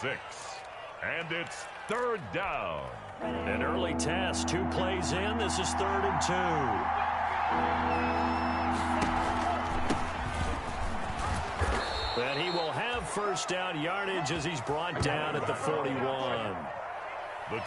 6. And it's 3rd down. An early test. 2 plays in. This is 3rd and 2. And he will have first down yardage as he's brought down at the 41.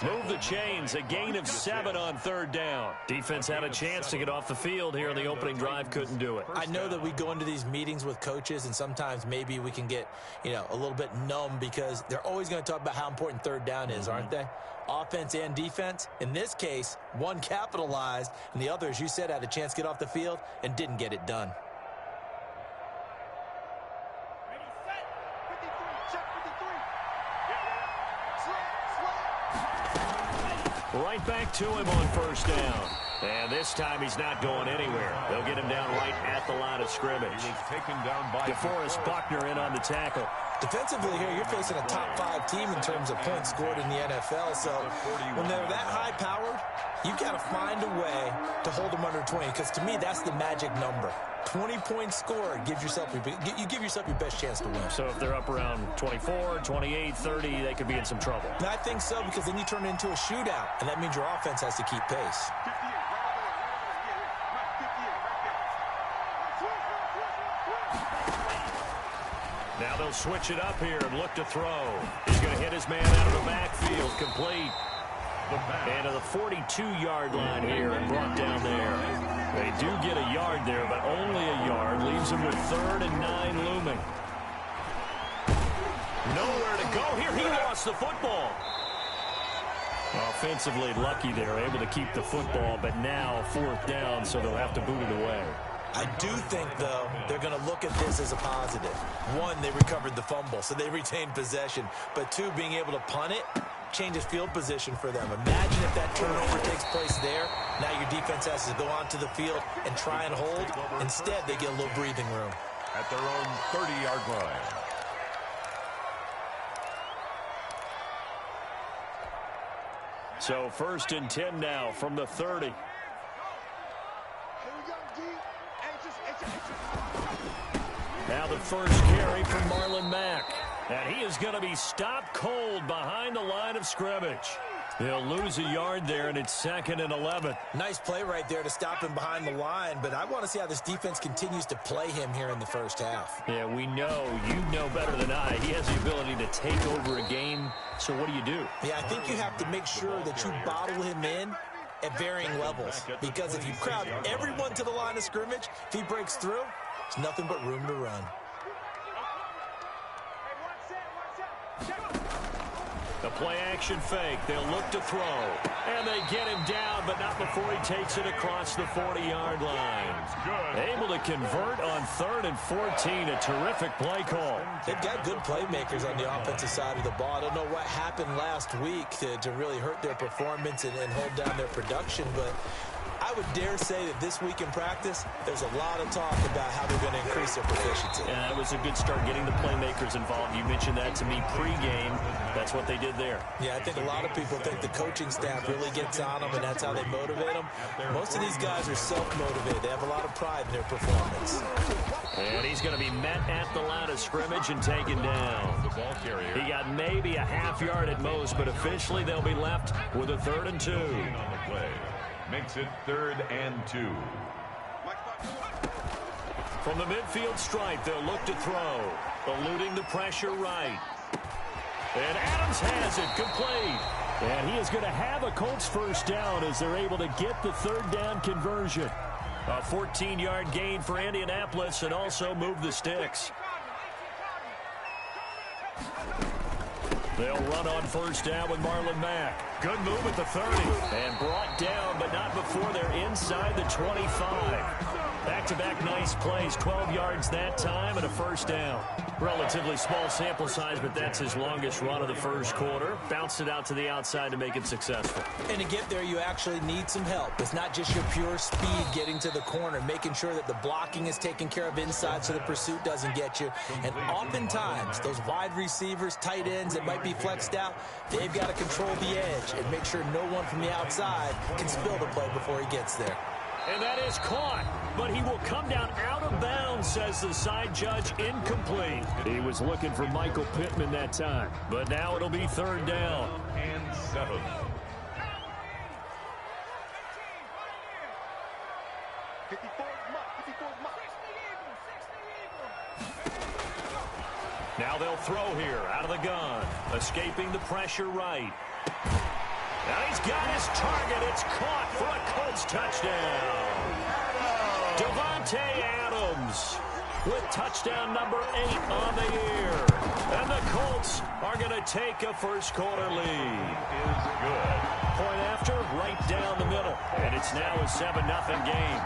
Move the chains. A gain of 7 on 3rd down. Defense had a chance to get off the field here in the opening drive. Couldn't do it. I know that we go into these meetings with coaches, and sometimes maybe we can get, a little bit numb because they're always going to talk about how important 3rd down is, aren't they? Offense and defense. In this case, one capitalized, and the other, as you said, had a chance to get off the field and didn't get it done. Right back to him on first down. And this time he's not going anywhere. They'll get him down right at the line of scrimmage. He was taken down by DeForest Buckner in on the tackle. Defensively here, you're facing a top 5 team in terms of points scored in the NFL. So when they're that high-powered, you've got to find a way to hold them under 20. Because to me, that's the magic number. 20 points scored, you give yourself your best chance to win. So if they're up around 24, 28, 30, they could be in some trouble. And I think so, because then you turn it into a shootout, and that means your offense has to keep pace. Now they'll switch it up here and look to throw. He's going to hit his man out of the backfield, complete. And to the 42-yard line here and brought down there. They do get a yard there, but only a yard. Leaves them with 3rd and 9 looming. Nowhere to go here. He lost the football. Offensively lucky they're able to keep the football, but now 4th down, so they'll have to boot it away. I do think, though, they're going to look at this as a positive. 1, they recovered the fumble, so they retained possession. But 2, being able to punt it changes field position for them. Imagine if that turnover takes place there. Now your defense has to go onto the field and try and hold. Instead, they get a little breathing room. At their own 30-yard line. So 1st and 10 now from the 30. Now the first carry from Marlon Mack. And he is going to be stopped cold behind the line of scrimmage. He'll lose a yard there, and it's 2nd and 11. Nice play right there to stop him behind the line, but I want to see how this defense continues to play him here in the first half. Yeah, we know. You know better than I. He has the ability to take over a game, so what do you do? Yeah, I think you have to make sure that you bottle him in at varying levels, because if you crowd everyone to the line of scrimmage, if he breaks through, there's nothing but room to run. The play-action fake. They'll look to throw. And they get him down, but not before he takes it across the 40-yard line. Able to convert on 3rd and 14. A terrific play call. They've got good playmakers on the offensive side of the ball. I don't know what happened last week to really hurt their performance and hold down their production, but I would dare say that this week in practice, there's a lot of talk about how they're going to increase their proficiency. Yeah, that was a good start getting the playmakers involved. You mentioned that to me pregame. That's what they did there. Yeah, I think a lot of people think the coaching staff really gets on them, and that's how they motivate them. Most of these guys are self-motivated. They have a lot of pride in their performance. And he's going to be met at the line of scrimmage and taken down. The ball carrier. He got maybe a half yard at most, but officially they'll be left with a 3rd and 2. On the play. Makes it 3rd and 2. From the midfield stripe, they'll look to throw. Eluding the pressure right. And Adams has it, complete. And he is going to have a Colts first down as they're able to get the 3rd down conversion. A 14-yard gain for Indianapolis and also move the sticks. They'll run on first down with Marlon Mack. Good move at the 30. And brought down, but not before they're inside the 25. Back-to-back nice plays, 12 yards that time and a first down. Relatively small sample size, but that's his longest run of the first quarter. Bounced it out to the outside to make it successful. And to get there, you actually need some help. It's not just your pure speed getting to the corner, making sure that the blocking is taken care of inside so the pursuit doesn't get you. And oftentimes, those wide receivers, tight ends that might be flexed out, they've got to control the edge and make sure no one from the outside can spill the play before he gets there. And that is caught. But he will come down out of bounds, says the side judge. Incomplete. He was looking for Michael Pittman that time. But now it'll be third down. And 7. Now they'll throw here out of the gun. Escaping the pressure right. Now he's got his target. It's caught for a Colts touchdown. Devontae Adams with touchdown number 8 on the year. And the Colts are going to take a first quarter lead. Is good. Point after, right down the middle. And it's now a 7-0 game.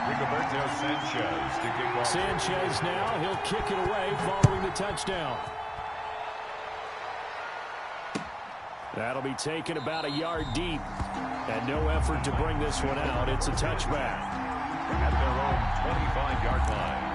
Rigoberto Sanchez to kick off. Sanchez now, he'll kick it away following the touchdown. That'll be taken about a yard deep. And no effort to bring this one out. It's a touchback. At their own 25-yard line.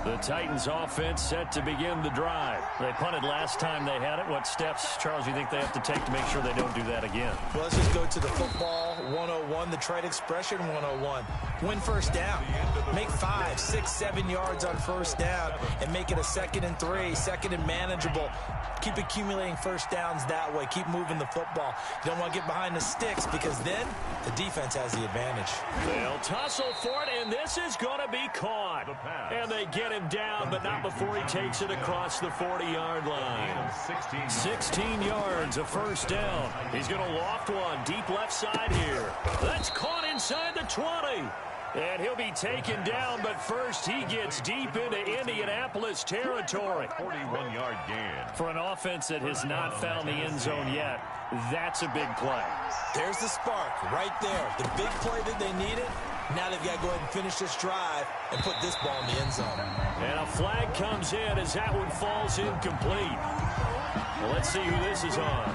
The Titans offense set to begin the drive. They punted last time they had it. What steps, Charles, you think they have to take to make sure they don't do that again? Well, let's just go to the football 101, the trade expression 101. Win first down. Make 5, 6, 7 yards on first down and make it a 2nd and 3, 2nd and manageable. Keep accumulating first downs that way. Keep moving the football. You don't want to get behind the sticks because then the defense has the advantage. They'll tussle for it, and this is going to be caught. And they get him down, but not before he takes it across the 40-yard line. 16 yards, a first down. He's going to loft one deep left side here. That's caught inside the 20. And he'll be taken down, but first he gets deep into Indianapolis territory. 41-yard gain. For an offense that has not found the end zone yet, that's a big play. There's the spark right there. The big play that they needed. Now they've got to go ahead and finish this drive and put this ball in the end zone. And a flag comes in as that one falls incomplete. Well, let's see who this is on.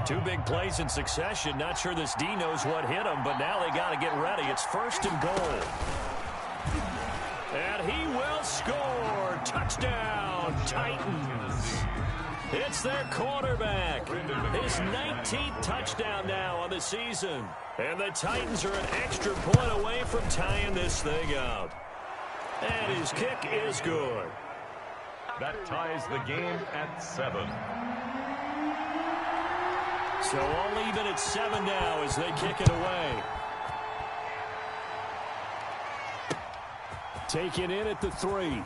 Two big plays in succession. Not sure this D knows what hit him, but now they got to get ready. It's 1st and goal. And he will score. Touchdown, Titans. It's their quarterback. His 19th touchdown now on the season. And the Titans are an extra point away from tying this thing up. And his kick is good. That ties the game at 7. So all even at 7 now as they kick it away. Taken in at the 3.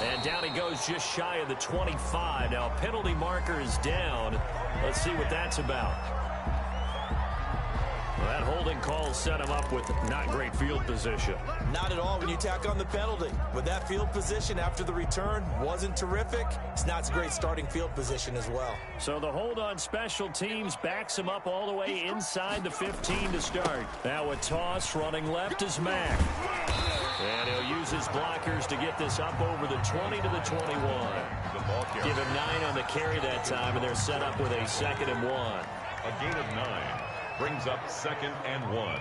And down he goes just shy of the 25. Now penalty marker is down. Let's see what that's about. Well, that holding call set him up with not great field position. Not at all when you tack on the penalty. With that field position after the return wasn't terrific. It's not a great starting field position as well. So the hold on special teams backs him up all the way inside the 15 to start. Now a toss running left is Mack. And he'll use his blockers to get this up over the 20 to the 21. Give him 9 on the carry that time, and they're set up with a 2nd and 1. A gain of 9 brings up 2nd and 1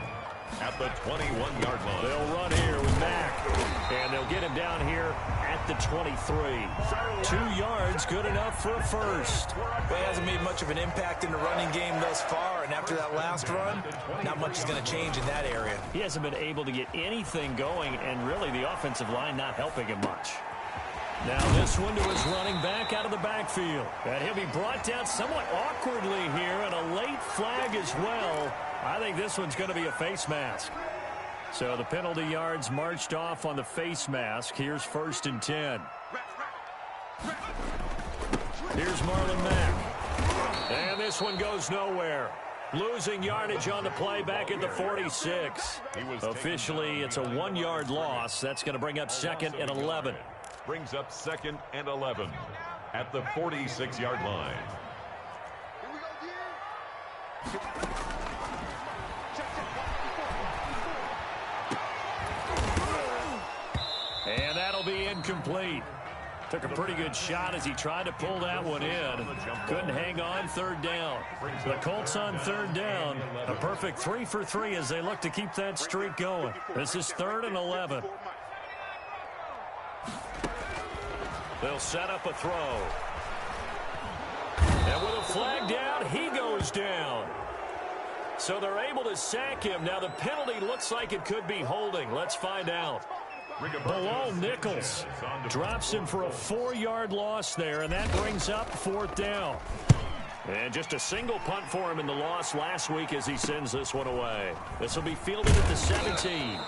at the 21-yard line. They'll run here with Mack, and they'll get him down here at the 23. 2 yards, good enough for a first. Well, he hasn't made much of an impact in the running game thus far, and after that last run, not much is going to change in that area. He hasn't been able to get anything going, and really the offensive line not helping him much. Now this one to his running back out of the backfield. And he'll be brought down somewhat awkwardly here, and a late flag as well. I think this one's going to be a face mask. So the penalty yards marched off on the face mask. Here's 1st and 10. Here's Marlon Mack. And this one goes nowhere. Losing yardage on the play back at the 46. Officially, it's a 1-yard loss. That's going to bring up 2nd and 11. Brings up 2nd and 11 at the 46-yard line. And that'll be incomplete. Took a pretty good shot as he tried to pull that one in. Couldn't hang on. Third down. The Colts on third down. A perfect 3 for 3 as they look to keep that streak going. This is 3rd and 11. They'll set up a throw. And with a flag down, he goes down. So they're able to sack him. Now the penalty looks like it could be holding. Let's find out. Below Nichols drops him for a 4-yard loss there, and that brings up 4th down. And just a single punt for him in the loss last week as he sends this one away. This will be fielded at the 17.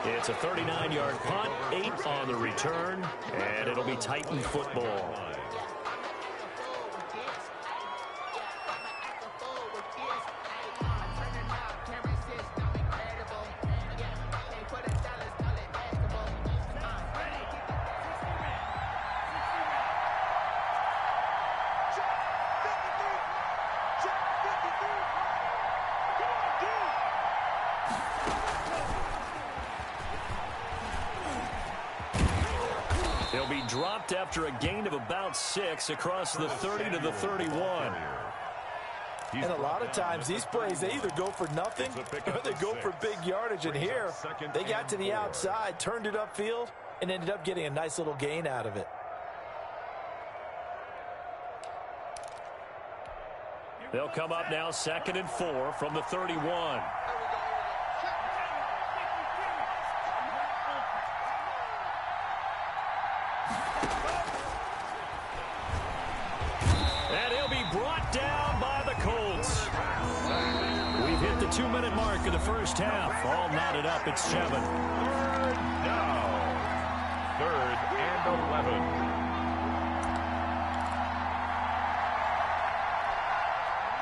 It's a 39-yard punt, 8 on the return, and it'll be Titan football. He'll be dropped after a gain of about 6 across the 30 to the 31. And a lot of times these plays, they either go for nothing or they go for big yardage. And here, they got to the outside, turned it upfield, and ended up getting a nice little gain out of it. They'll come up now 2nd and 4 from the 31. And he'll be brought down by the Colts. We've hit the 2-minute mark of the first half. All knotted up at 7. 3rd down. 3rd and 11.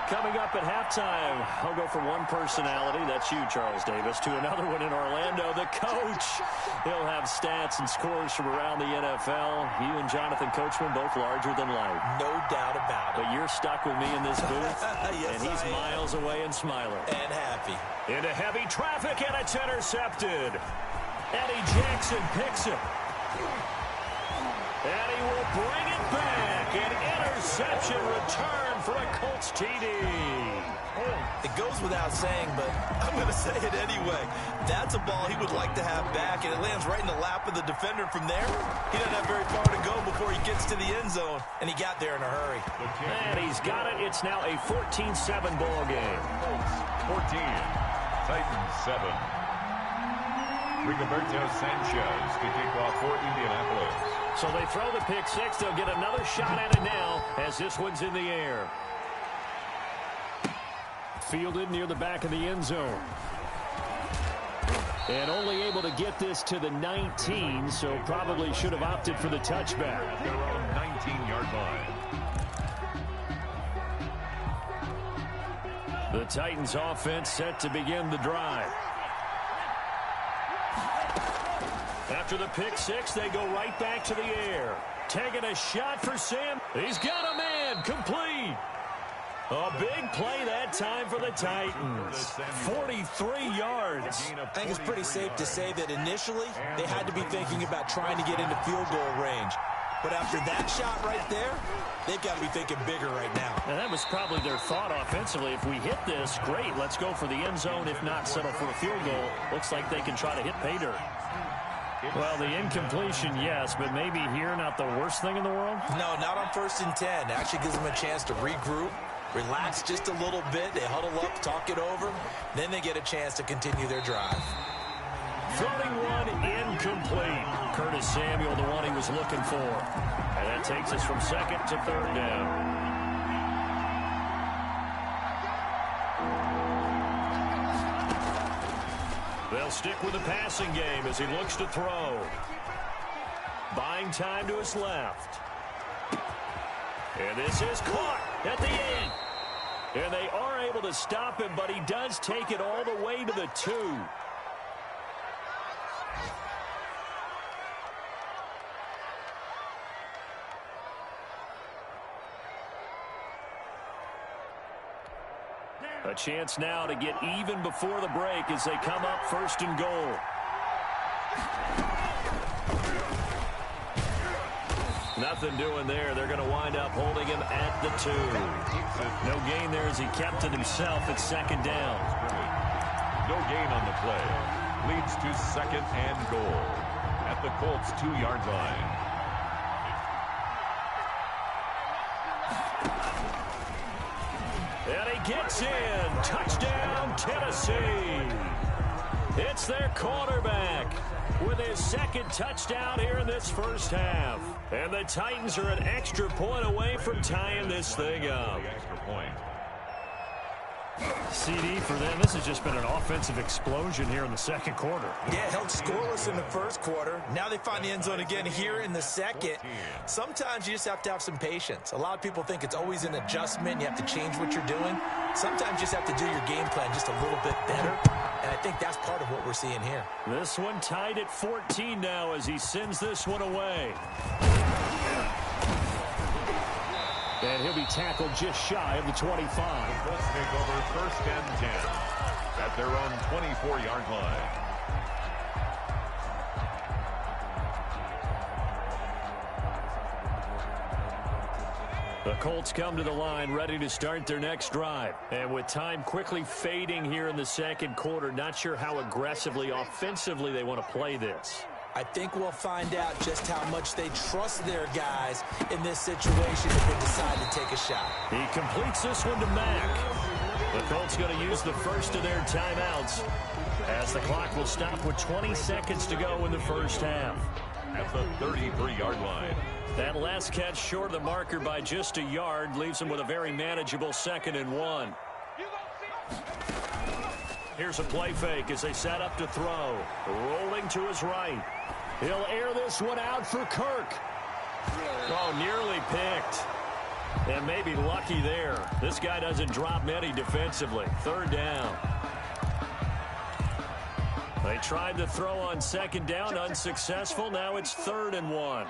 Coming up at halftime, I'll go from one personality, that's you, Charles Davis, to another one in Orlando, the coach. He'll have stats and scores from around the NFL. You and Jonathan Coachman both larger than life. No doubt about it. But you're stuck with me in this booth, yes, and he's miles away and smiling. And happy. Into heavy traffic, and it's intercepted. Eddie Jackson picks it. And he will bring it back. An interception return for a Colts TD. It goes without saying, but I'm going to say it anyway. That's a ball he would like to have back, and it lands right in the lap of the defender. From there, he doesn't have very far to go before he gets to the end zone, and he got there in a hurry. And he's got it. It's now a 14-7 ball game. Colts 14, Titans 7. Rigoberto Sanchez to kick off for Indianapolis. So they throw the pick 6. They'll get another shot at it now as this one's in the air. Fielded near the back of the end zone. And only able to get this to the 19, so probably should have opted for the touchback. Their own 19-yard line. The Titans offense set to begin the drive. After the pick 6, they go right back to the air. Taking a shot for Sam. He's got a man. Complete. A big play that time for the Titans. 43 yards. I think it's pretty safe to say that initially they had to be thinking about trying to get into field goal range. But after that shot right there, they've got to be thinking bigger right now. And that was probably their thought offensively. If we hit this, great. Let's go for the end zone. If not, settle for a field goal. Looks like they can try to hit pay dirt. Well, the incompletion, yes, but maybe here not the worst thing in the world? No, not on 1st and 10. Actually gives them a chance to regroup, relax just a little bit. They huddle up, talk it over. Then they get a chance to continue their drive. Throwing one incomplete. Curtis Samuel, the one he was looking for. And that takes us from 2nd to 3rd down. They'll stick with the passing game as he looks to throw. Buying time to his left. And this is caught at the end. And they are able to stop him, but he does take it all the way to the 2. A chance now to get even before the break as they come up 1st and goal. Nothing doing there. They're going to wind up holding him at the 2. No gain there as he kept it himself at 2nd down. No gain on the play. Leads to 2nd and goal at the Colts' 2-yard line. And he gets in. Touchdown, Tennessee. It's their quarterback with his 2nd touchdown here in this 1st half. And the Titans are an extra point away from tying this thing up. Extra point. CD for them. This has just been an offensive explosion here in the 2nd quarter. Yeah, held scoreless in the 1st quarter. Now they find the end zone again here in the 2nd. Sometimes you just have to have some patience. A lot of people think it's always an adjustment. You have to change what you're doing. Sometimes you just have to do your game plan just a little bit better. And I think that's part of what we're seeing here. This one tied at 14 now as he sends this one away. And he'll be tackled just shy of the 25. Let's take over 1st and 10 at their own 24-yard line. The Colts come to the line ready to start their next drive. And with time quickly fading here in the 2nd quarter, not sure how aggressively, offensively they want to play this. I think we'll find out just how much they trust their guys in this situation if they decide to take a shot. He completes this one to Mack. The Colts going to use the first of their timeouts as the clock will stop with 20 seconds to go in the 1st half. At the 33-yard line. That last catch short of the marker by just a yard leaves him with a very manageable 2nd and 1. Here's a play fake as they set up to throw. Rolling to his right. He'll air this one out for Kirk. Oh, nearly picked. And maybe lucky there. This guy doesn't drop many defensively. 3rd down. They tried to throw on 2nd down, unsuccessful. Now it's 3rd and 1.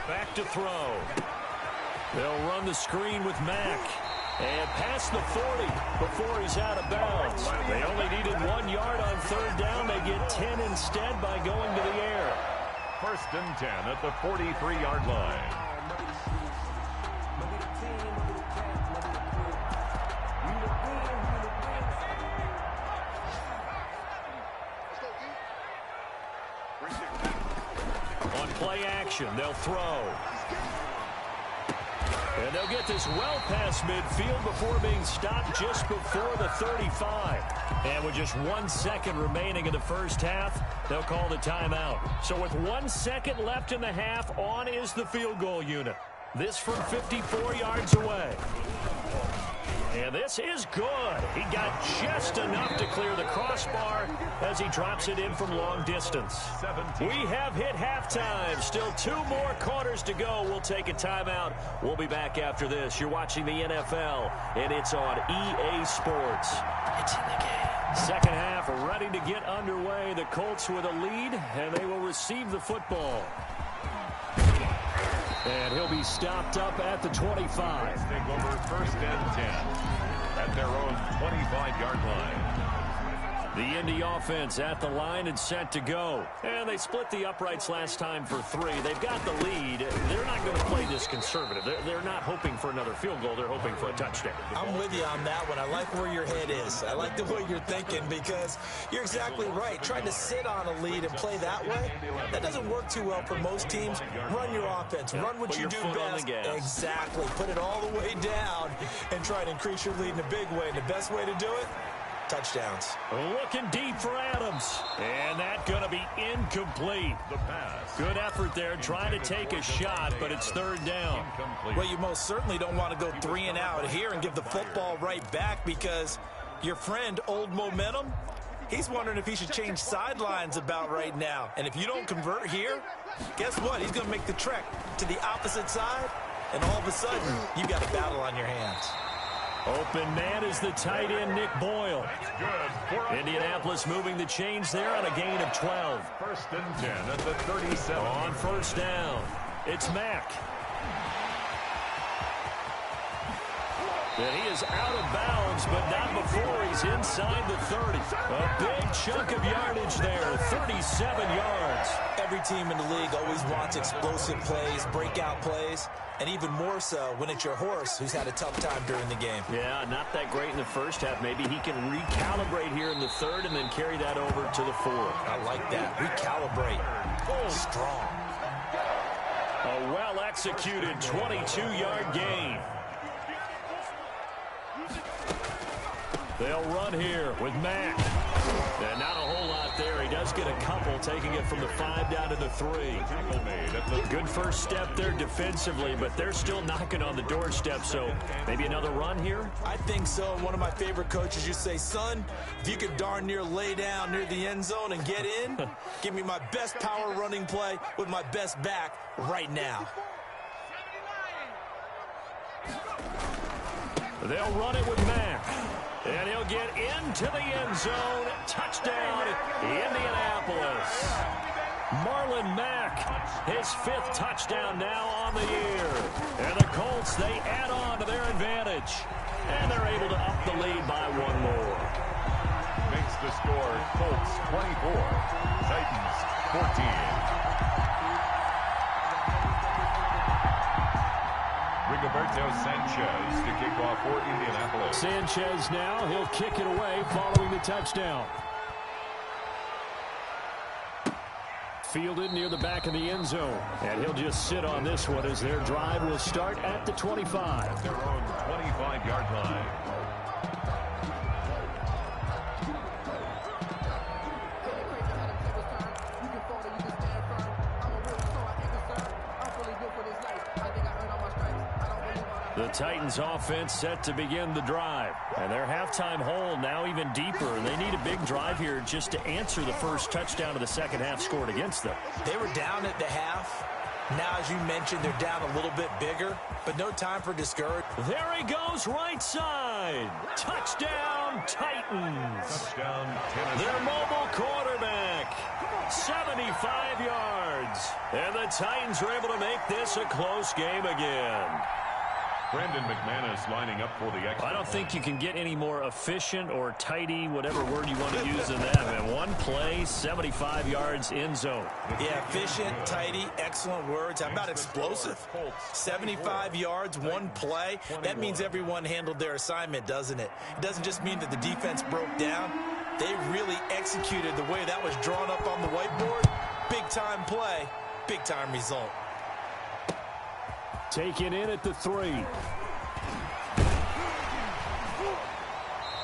Back to throw. They'll run the screen with Mack. And past the 40 before he's out of bounds. They only needed 1 yard on 3rd down. They get 10 instead by going to the air. 1st and 10 at the 43-yard line. On play action, they'll throw. And they'll get this well past midfield before being stopped just before the 35. And with just 1 second remaining in the 1st half, they'll call the timeout. So with 1 second left in the half, on is the field goal unit. This from 54 yards away. And this is good. He got just enough to clear the crossbar as he drops it in from long distance. 17. We have hit halftime. Still 2 more quarters to go. We'll take a timeout. We'll be back after this. You're watching the NFL, and it's on EA Sports. It's in the game. 2nd half ready to get underway. The Colts with a lead, and they will receive the football. And he'll be stopped up at the 25. Take over 1st and 10 at their own 25-yard line. The Indy offense at the line and set to go. And they split the uprights last time for 3. They've got the lead. They're not going to play this conservative. They're not hoping for another field goal. They're hoping for a touchdown. I'm with you on that one. I like where your head is. I like the way you're thinking because you're exactly right. Trying to sit on a lead and play that way, that doesn't work too well for most teams. Run your offense. Run what you do best. Exactly. Put it all the way down and try to increase your lead in a big way. And the best way to do it, touchdowns. Looking deep for Adams. And that's going to be incomplete. The pass. Good effort there trying to take a shot, but it's 3rd down. Incomplete. Well, you most certainly don't want to go 3 and out here and give the football right back because your friend, Old Momentum, he's wondering if he should change sidelines about right now. And if you don't convert here, guess what? He's going to make the trek to the opposite side, and all of a sudden, you've got a battle on your hands. Open man is the tight end, Nick Boyle. Indianapolis moving the chains there on a gain of 12. 1st and 10 at the 37. On 1st down, it's Mack. And he is out of bounds, but not before he's inside the 30. A big chunk of yardage there, 37 yards. Every team in the league always wants explosive plays, breakout plays, and even more so when it's your horse who's had a tough time during the game. Yeah, not that great in the first half. Maybe he can recalibrate here in the third and then carry that over to the fourth. I like that. Recalibrate. Strong. A well-executed 22-yard gain. They'll run here with Mack. And not a whole lot there. He does get a couple, taking it from the 5 down to the 3. Good first step there defensively, but they're still knocking on the doorstep, so maybe another run here? I think so. One of my favorite coaches used to say, son, if you could darn near lay down near the end zone and get in, give me my best power running play with my best back right now. They'll run it with Mack. And he'll get into the end zone. Touchdown, Indianapolis. Marlon Mack, his 5th touchdown now on the year. And the Colts, they add on to their advantage. And they're able to up the lead by 1 more. Makes the score Colts 24, Titans 14. Rigoberto Sanchez to kick off for Indianapolis. Sanchez now, he'll kick it away following the touchdown. Fielded near the back of the end zone. And he'll just sit on this one as their drive will start at the 25. Their own 25-yard line. The Titans offense set to begin the drive. And their halftime hole now even deeper. They need a big drive here just to answer the first touchdown of the second half scored against them. They were down at the half. Now, as you mentioned, they're down a little bit bigger, but no time for discouragement. There he goes, right side. Touchdown, Titans. Touchdown, Tennessee. Their mobile quarterback, 75 yards. And the Titans are able to make this a close game again. Brandon McManus lining up for the extra. I don't think you can get any more efficient or tidy, whatever word you want to use in that. Man, one play, 75 yards in zone. Yeah, efficient, tidy, excellent words. How about explosive? 75 yards, one play. That means everyone handled their assignment, doesn't it? It doesn't just mean that the defense broke down. They really executed the way that was drawn up on the whiteboard. Big-time play, big-time result. Taken in at the 3.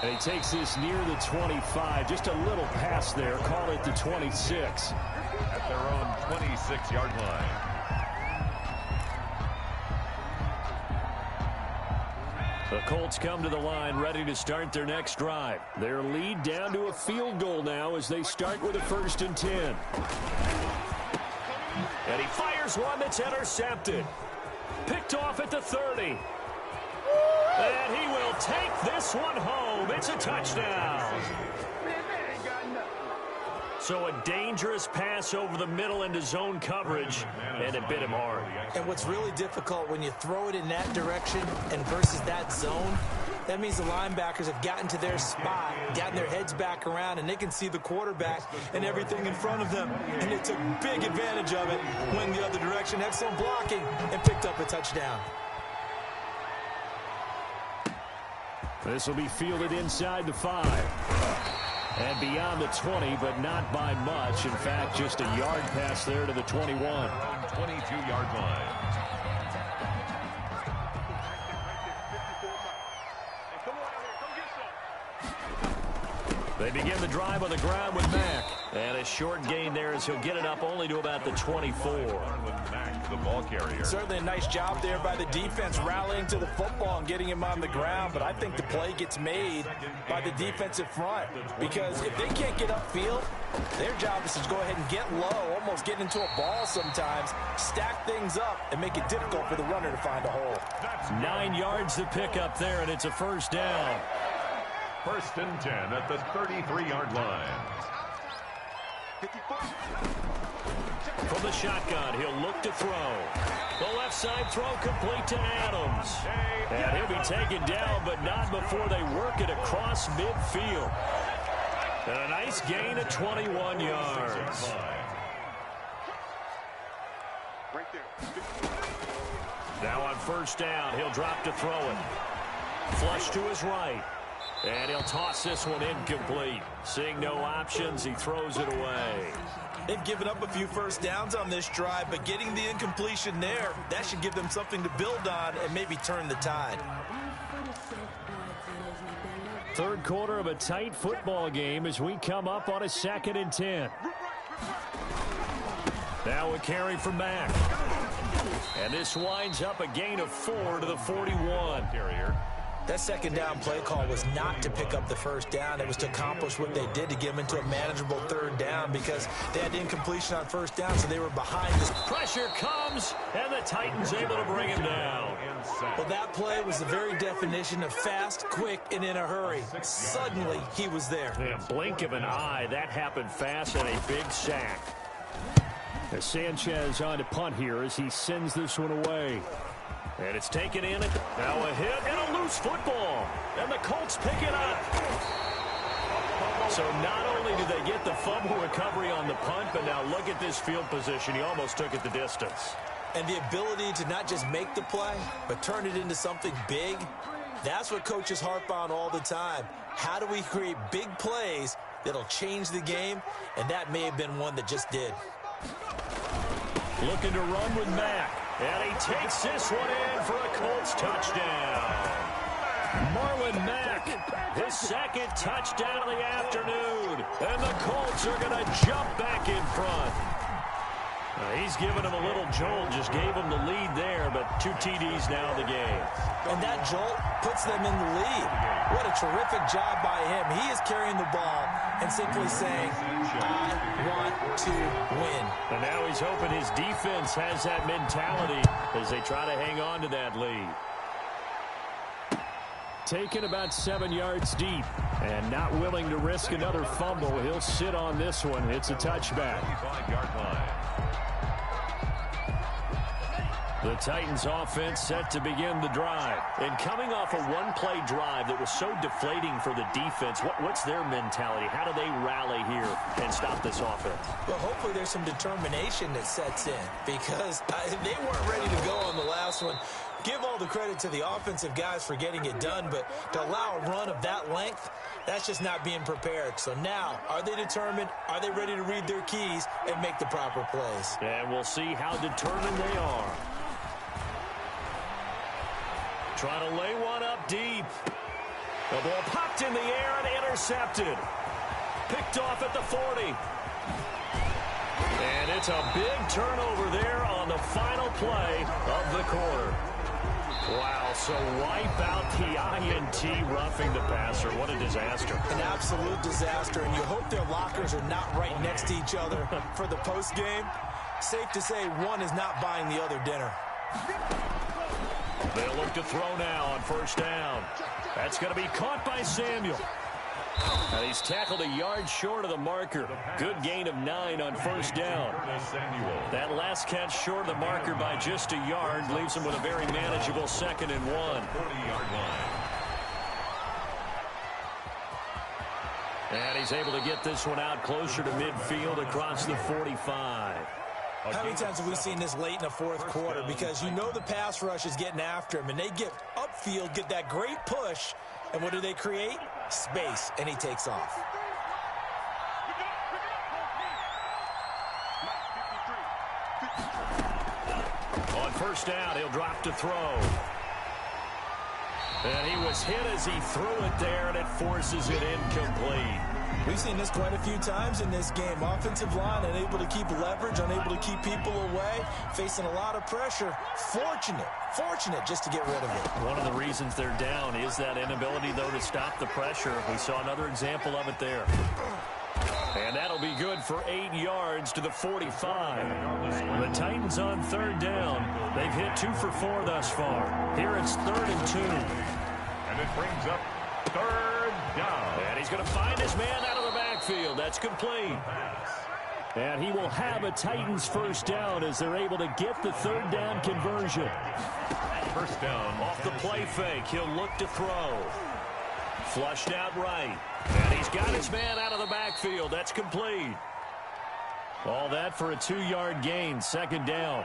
And he takes this near the 25. Just a little pass there. Call it the 26. At their own 26-yard line. The Colts come to the line ready to start their next drive. Their lead down to a field goal now as they start with a 1st and 10. And he fires one that's intercepted. Picked off at the 30. And he will take this one home. It's a touchdown. So a dangerous pass over the middle into zone coverage, and it bit him hard. And what's really difficult when you throw it in that direction and versus that zone, that means the linebackers have gotten to their spot, gotten their heads back around, and they can see the quarterback and everything in front of them. And they took big advantage of it, went the other direction, excellent blocking, and picked up a touchdown. This will be fielded inside the 5. And beyond the 20, but not by much. In fact, just a yard pass there to the 21. 22-yard line. They begin the drive on the ground with Mack. And a short gain there as he'll get it up only to about the 24. Mack, the ball carrier. Certainly a nice job there by the defense rallying to the football and getting him on the ground. But I think the play gets made by the defensive front. Because if they can't get upfield, their job is to go ahead and get low, almost get into a ball sometimes, stack things up, and make it difficult for the runner to find a hole. 9 yards to pick up there, and it's a 1st down. 1st and 10 at the 33-yard line. From the shotgun, he'll look to throw. The left side throw complete to Adams. And he'll be taken down, but not before they work it across midfield. And a nice gain of 21 yards. Now on first down, he'll drop to throw it. Flush to his right. And he'll toss this one incomplete. Seeing no options, he throws it away. They've given up a few first downs on this drive, but getting the incompletion there, that should give them something to build on and maybe turn the tide. Third quarter of a tight football game as we come up on a 2nd and 10. Now a carry from Mack. And this winds up a gain of 4 to the 41. That second down play call was not to pick up the first down. It was to accomplish what they did to get them into a manageable third down because they had incompletion on first down, so they were behind this. Pressure comes, and the Titans able to bring him down. Well, that play was the very definition of fast, quick, and in a hurry. Suddenly, he was there. Yeah, blink of an eye, that happened fast and a big sack. As Sanchez on to punt here as he sends this one away. And it's taken in. Now a hit and a loose football. And the Colts pick it up. So not only do they get the fumble recovery on the punt, but now look at this field position. He almost took it the distance. And the ability to not just make the play, but turn it into something big, that's what coaches harp on all the time. How do we create big plays that'll change the game? And that may have been one that just did. Looking to run with Mack. And he takes this one in for a Colts touchdown. Marlon Mack, his second touchdown of the afternoon. And the Colts are going to jump back in front. He's given him a little jolt, just gave him the lead there, but 2 TDs now in the game. And that jolt puts them in the lead. What a terrific job by him. He is carrying the ball and simply saying, I want to win. And now he's hoping his defense has that mentality as they try to hang on to that lead. Taken about 7 yards deep and not willing to risk another fumble. He'll sit on this one. It's a touchback. The Titans offense set to begin the drive. And coming off a one-play drive that was so deflating for the defense, what's their mentality? How do they rally here and stop this offense? Well, hopefully there's some determination that sets in because they weren't ready to go on the last one. Give all the credit to the offensive guys for getting it done, but to allow a run of that length, that's just not being prepared. So now, are they determined? Are they ready to read their keys and make the proper plays? And we'll see how determined they are. Trying to lay one up deep. The ball popped in the air and intercepted. Picked off at the 40. And it's a big turnover there on the final play of the quarter. Wow, so wipe out the INT roughing the passer. What a disaster. An absolute disaster, and you hope their lockers are not right next to each other for the postgame. Safe to say one is not buying the other dinner. They'll look to throw now on first down. That's going to be caught by Samuel. And he's tackled a yard short of the marker. Good gain of 9 on first down. That last catch short of the marker by just a yard leaves him with a very manageable 2nd and 1. 40-yard line. And he's able to get this one out closer to midfield across the 45. How many times have we seen this late in the fourth quarter? Because you know the pass rush is getting after him, and they get upfield, get that great push, and what do they create? Space, and he takes off. On first down, he'll drop to throw. And he was hit as he threw it there, and it forces it incomplete. We've seen this quite a few times in this game. Offensive line unable to keep leverage, unable to keep people away, facing a lot of pressure. Fortunate just to get rid of it. One of the reasons they're down is that inability, though, to stop the pressure. We saw another example of it there. And that'll be good for 8 yards to the 45. The Titans on third down. They've hit 2 for 4 thus far. Here it's 3rd and 2. And it brings up 3rd down. And he's going to find his man out of the backfield. That's complete. And he will have a Titans first down as they're able to get the third down conversion. First down. Off the play fake, he'll look to throw. Flushed out right. And he's got his man out of the backfield. That's complete. All that for a 2-yard gain, second down.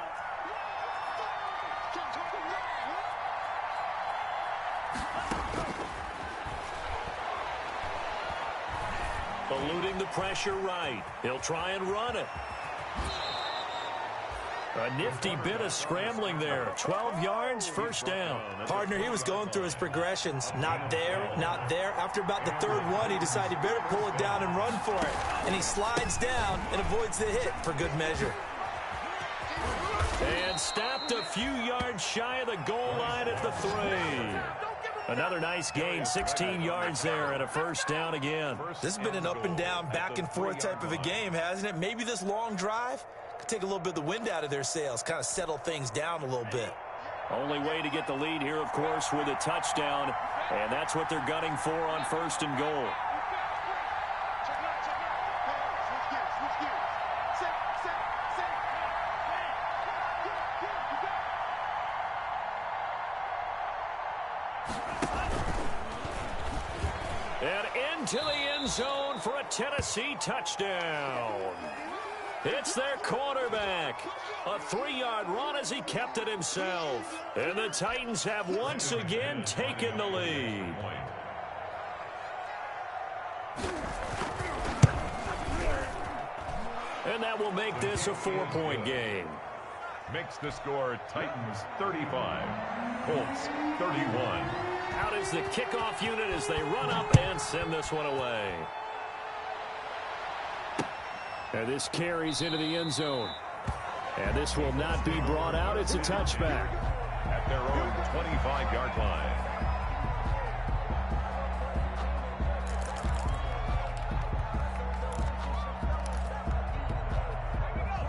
Eluding the pressure right. He'll try and run it. A nifty bit of scrambling there. 12 yards, first down. Partner, he was going through his progressions. Not there, not there. After about the third one, he decided he better pull it down and run for it. And he slides down and avoids the hit for good measure. And stopped a few yards shy of the goal line at the 3. Another nice gain, 16 yards there and a first down again. This has been an up and down, back and forth type of a game, hasn't it? Maybe this long drive could take a little bit of the wind out of their sails, kind of settle things down a little bit. Only way to get the lead here, of course, with a touchdown, and that's what they're gunning for on first and goal. And into the end zone for a Tennessee touchdown. It's their quarterback. A 3-yard run as he kept it himself. And the Titans have once again taken the lead. And that will make this a 4-point game. Makes the score Titans 35, Colts 31. Out is the kickoff unit as they run up and send this one away. And this carries into the end zone. And this will not be brought out. It's a touchback. At their own 25-yard line.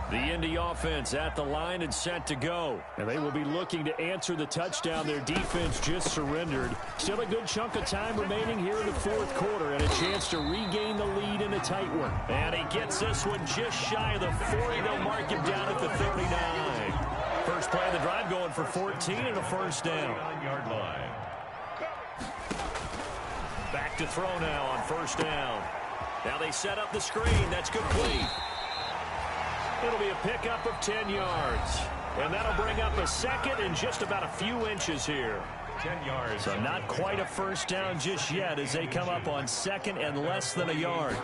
The Indy offense at the line and set to go. And they will be looking to answer the touchdown their defense just surrendered. Still a good chunk of time remaining here in the fourth quarter and a chance to regain the lead in a tight one. And he gets this one just shy of the 40. They'll mark him down at the 39. First play of the drive going for 14 and a first down. 9-yard line. Back to throw now on first down. Now they set up the screen. That's complete. It'll be a pickup of 10 yards. And that'll bring up a second and just about a few inches here. 10 yards. So not quite a first down just yet as they come up on second and less than a yard.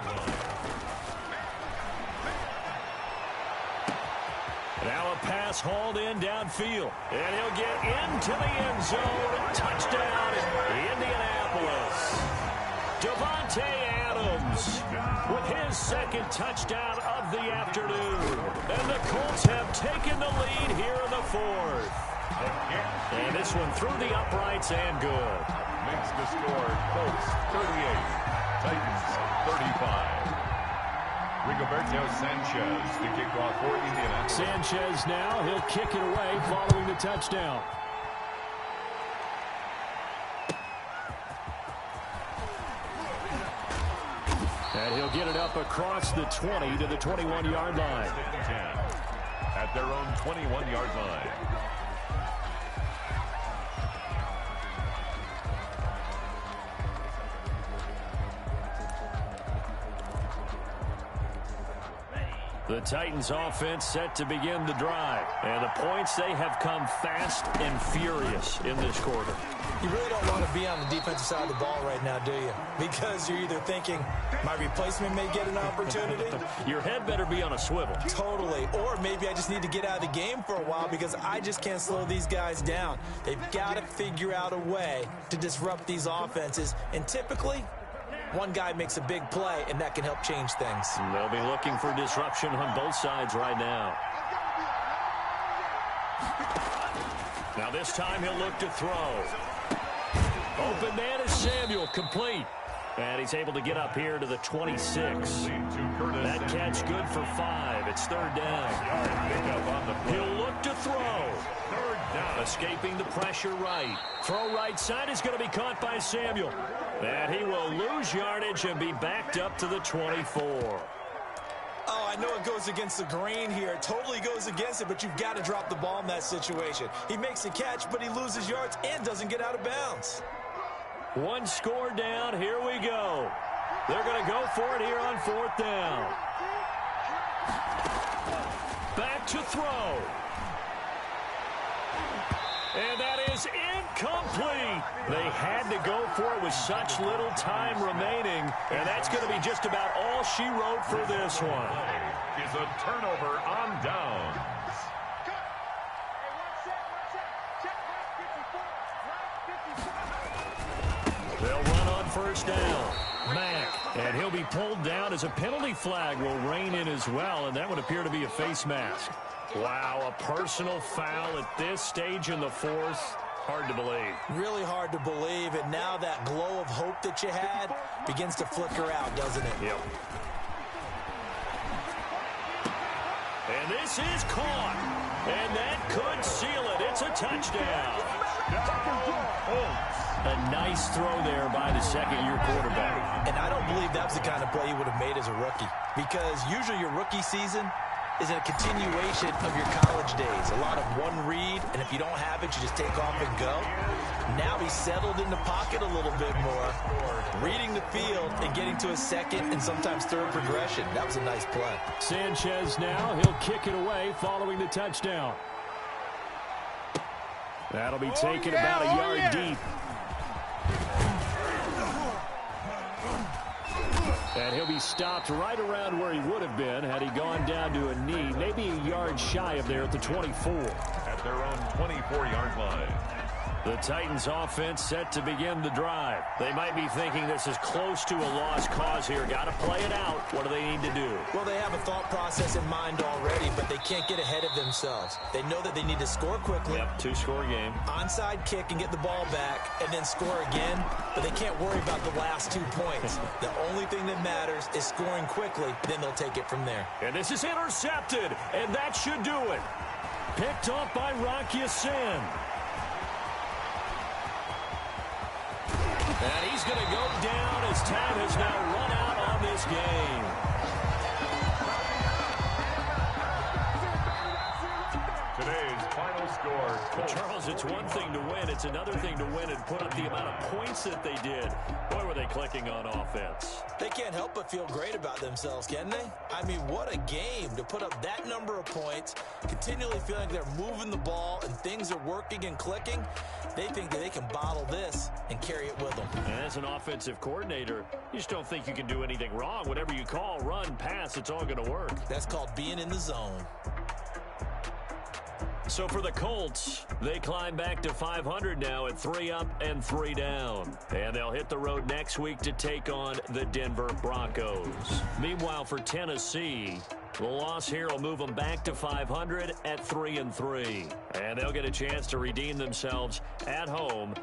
Now a pass hauled in downfield. And he'll get into the end zone. Touchdown, Indianapolis. Devontae Adams with his second touchdown of the afternoon. And the Colts have taken the lead here in the fourth. And this one through the uprights and good. Makes the score Colts 38, Titans 35. Rigoberto Sanchez to kick off for Indianapolis. Sanchez now, he'll kick it away following the touchdown. And he'll get it up across the 20 to the 21-yard line. 10 at their own 21-yard line. The Titans offense set to begin the drive. And the points, they have come fast and furious in this quarter. You really don't want to be on the defensive side of the ball right now, do you? Because you're either thinking, my replacement may get an opportunity. Your head better be on a swivel. Totally. Or maybe I just need to get out of the game for a while because I just can't slow these guys down. They've got to figure out a way to disrupt these offenses. And typically, one guy makes a big play, and that can help change things. They'll be looking for disruption on both sides right now. Now this time he'll look to throw. Open man is Samuel, complete. And he's able to get up here to the 26. That catch good for 5. It's third down. He'll look to throw. Escaping the pressure right. Throw right side is going to be caught by Samuel. And he will lose yardage and be backed up to the 24. Oh, I know it goes against the grain here. It totally goes against it, but you've got to drop the ball in that situation. He makes a catch, but he loses yards and doesn't get out of bounds. One score down. Here we go. They're going to go for it here on 4th down. Back to throw. And that is incomplete. They had to go for it with such little time remaining, and that's going to be just about all she wrote for this one. Is a turnover on downs. They'll run on 1st down. Mack, and he'll be pulled down as a penalty flag will rein in as well, and that would appear to be a face mask. Wow, a personal foul at this stage in the 4th. Hard to believe. Really hard to believe, and now that glow of hope that you had begins to flicker out, doesn't it? Yep. And this is caught, and that could seal it. It's a touchdown. A nice throw there by the second-year quarterback. And I don't believe that was the kind of play he would have made as a rookie, because usually your rookie season is a continuation of your college days. A lot of one read, and if you don't have it, you just take off and go. Now he's settled in the pocket a little bit more, reading the field and getting to a second and sometimes third progression. That was a nice play. Sanchez now, he'll kick it away following the touchdown. That'll be taken about a yard deep. And he'll be stopped right around where he would have been had he gone down to a knee, maybe a yard shy of there at the 24. At their own 24-yard line. The Titans offense set to begin the drive. They might be thinking this is close to a lost cause here. Got to play it out. What do they need to do? Well, they have a thought process in mind already, but they can't get ahead of themselves. They know that they need to score quickly. Yep, 2-score game. Onside kick and get the ball back and then score again, but they can't worry about the last 2 points. The only thing that matters is scoring quickly, then they'll take it from there. And this is intercepted, and that should do it. Picked off by Rocky Sin. And he's going to go down as time has now run out on this game. Today's final score. Well, Charles, it's one thing to win. It's another thing to win and put up the amount of points that they did. Boy, were they clicking on offense. They can't help but feel great about themselves, can they? I mean, what a game to put up that number of points, continually feeling they're moving the ball and things are working and clicking. They think that they can bottle this and carry it with them. And as an offensive coordinator, you just don't think you can do anything wrong. Whatever you call, run, pass, it's all going to work. That's called being in the zone. So for the Colts, they climb back to 500 now at 3 up and 3 down. And they'll hit the road next week to take on the Denver Broncos. Meanwhile, for Tennessee, the loss here will move them back to 500 at 3-3. And they'll get a chance to redeem themselves at home